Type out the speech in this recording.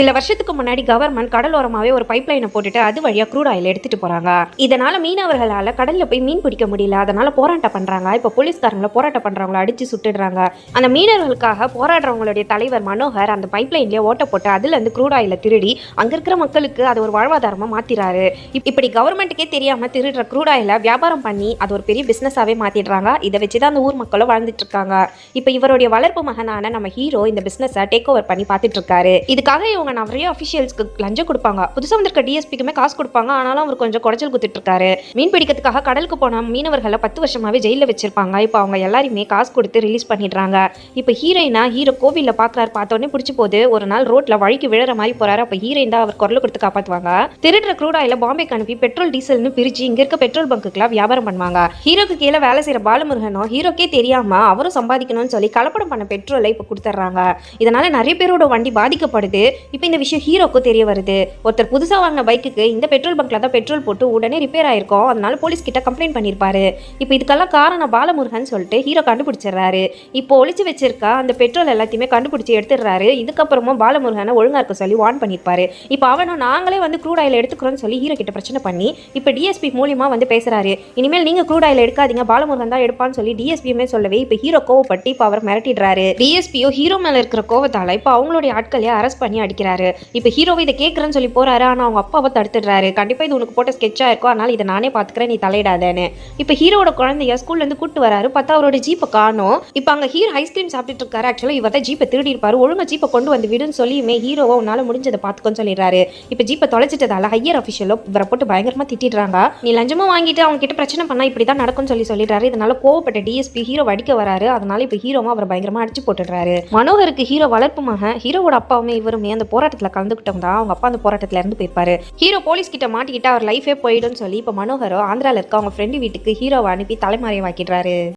சில வருஷத்துக்கு முன்னாடி கவர்மெண்ட் கடலோரமாவே ஒரு பைப் லைனை போட்டுட்டு அது வழியா க்ரூட் ஆயில் எடுத்துட்டு போறாங்க. இதனால மீனவர்களால கடல்ல போய் மீன் பிடிக்க முடியல. அதனால போராட்டம் பண்றாங்க. இப்ப போலீஸ்காரங்களை போராட்டம் பண்றவங்களை அடிச்சு சுட்டுடுறாங்க. அந்த மீனவர்களுக்காக போராடுறவங்களுடைய தலைவர் மனோகர் அந்த பைப் லைன்லயே ஓட்ட போட்டு அதுல இருந்து க்ரூட் ஆயில திருடி அங்க இருக்கிற மக்களுக்கு அது ஒரு வாழ்வாதாரமா மாத்திராரு. இப்படி கவர்மெண்ட்டுக்கே தெரியாம திருடுற க்ரூட் ஆயில வியாபாரம் பண்ணி அது ஒரு பெரிய பிசினஸாவே மாத்திடுறாங்க. இதை வச்சுதான் அந்த ஊர் மக்களும் வாழ்ந்துட்டு இருக்காங்க. இப்ப இவருடைய வளர்ப்பு மகனான நம்ம ஹீரோ இந்த பிசினஸை டேக் ஓவர் பண்ணி பார்த்துட்டு இருக்காரு. இதுக்காக இவங்க நிறைய அபிஷியல்ஸ்க்கு லஞ்சம் கொடுப்பாங்க. புதுசா வந்திருக்க டிஎஸ்பிக்குமே காசு கொடுப்பாங்க. ஆனாலும் அவர் கொஞ்சம் குடைச்சல் குத்துட்டு இருக்காரு. மீன் பிடிக்கிறதுக்காக கடலுக்கு போன மீனவர்களை 10 வருஷமாவே ஜெயில வச்சிருப்பாங்க. இப்போ அவங்க எல்லாருமே காசு கொடுத்து ரிலீஸ் பண்ணிடுறாங்க. இப்போ ஹீரோ கோவில்ல பாக்குறாரு. பார்த்தோன்னே பிடிச்சி போது ஒரு நாள் ரோட்ல வழிக்கு விழுற மாதிரி போறாரு. அப்ப ஹீரோயின் தான் அவர் குரல் கொடுத்து காப்பாத்துவாங்க. திருடுற க்ரூட் ஆயில பாம்பேக்கு அனுப்பி பெட்ரோல் டீசல்னு பிரிச்சு இங்க இருக்க பெட்ரோல் பங்குக்குலாம் வியாபாரம் பண்ணுவாங்க. ஹீரோக்கு கீழே வேலை செய்யற பாலமுருகனும் ஹீரோக்கே தெரியாம அவரும் சம்பாதிக்கணும்னு சொல்லி கலப்படம் பண்ண பெட்ரோலை இப்ப கொடுத்துட்றாங்க. இதனால நிறைய பேரோட வண்டி பாதிக்கப்படுது. இப்போ இந்த விஷயம் ஹீரோக்கு தெரிய வருது. ஒருத்தர் புதுசா வாங்கின பைக்குக்கு இந்த பெட்ரோல் பங்க்ல தான் பெட்ரோல் போட்டு உடனே ரிப்பேர் ஆயிருக்கும். அதனால போலீஸ் கிட்ட கம்ப்ளைண்ட் பண்ணிருப்பாரு. இப்போ இதுக்கெல்லாம் காரணம் பாலமுருகன் சொல்லிட்டு ஹீரோ கண்டுபிடிச்சிடுறாரு. இப்போ ஒளிச்சு வச்சிருக்க அந்த பெட்ரோல் எல்லாத்தையுமே கண்டுபிடிச்சு எடுத்துடுறாரு. இதுக்கப்புறமா பாலமுருகனை ஒழுங்கா இருக்க சொல்லி வார்ன் பண்ணிருப்பாரு. இப்போ அவனும் நாங்களே வந்து க்ரூட் ஆயில் எடுத்துக்கிறோம்னு சொல்லி ஹீரோ கிட்ட பிரச்சனை பண்ணி இப்போ டிஎஸ்பி மூலியமா வந்து பேசுறாரு. இனிமேல் நீங்க க்ரூட் ஆயில் எடுக்காதீங்க, பாலமுருகன் தான் எடுப்பான்னு சொல்லி டிஎஸ்பியுமே சொல்லவே இப்போ ஹீரோ கோவப்பட்டு இப்போ அவர் மிரட்டிடுறாரு. டிஎஸ்பியோ ஹீரோ மேல இருக்கிற கோவத்தால இப்போ அவங்களுடைய ஆட்களையே அரெஸ்ட் பண்ணி அடிக்கிறாரு. இப்போ ஹீரோவை இதை கேட்கறேன்னு சொல்லி போறாரு. ஆனா அவங்க அப்பாவை தடுத்துடுறாரு. கண்டிப்பா இது உனக்கு போட்ட ஸ்கெட்சா இருக்கும், அதனால இதை நானே பாத்துக்கிறேன், நீ தலையிடாதேன்னு. இப்போ ஹீரோட குழந்தைய ஸ்கூல்ல இருந்து கூட்டு வராரு. பார்த்தா அவரோட ஜீப்பை காணோம். இப்போ அங்க ஹீரோ ஐஸ்கிரீம் சாப்பிட்டு இருக்காரு. ஆக்சுவலா இவர் தான் ஜீப்பை திருடி இருப்பாரு. ஒழுங்கா ஜீப்பை கொண்டு வந்து விடுன்னு சொல்லியுமே ஹீரோவை உன்னால முடிஞ்சதை பாத்துக்கோன்னு சொல்லிடுறாரு. இப்போ ஜீப்பை தொலைச்சிட்டதால ஹையர் அபிஷியலோ இவரை போட்டு பயங்கரமா திட்டிடுறாங்க. நீ லஞ்சமா வாங்கிட்டு அவங்க கிட்ட பிரச்சனை பண்ணா இப்படிதான் நடக்கும்னு சொல்லிடுறாரு. இதனால கோவப்பட்ட டிஎஸ்பி ஹீரோ அடிக்க வராரு. அதனால இப்போ ஹீரோமா அவரை பயங்கரமா அடிச்சு போட்டுடுறாரு. மனோகருக்கு ஹீரோ வளர்ப்பு மகன். ஹீரோவோட அப்பாவுமே இவருமே அந்த போராட்டத்துல கலந்துக்கிட்டவங்க தான். அவங்க அப்பா அந்த போராட்டத்துல இருந்து போயிருப்பாரு. ஹீரோ போலீஸ் கிட்ட மாட்டிக்கிட்டு அவர் லைஃபே போயிடும்னு சொல்லி இப்ப மனோகரோ ஆந்திரால இருக்க அவங்க ஃப்ரெண்டு வீட்டுக்கு ஹீரோவை அனுப்பி தலைமறைவாக்கிடுறாரு.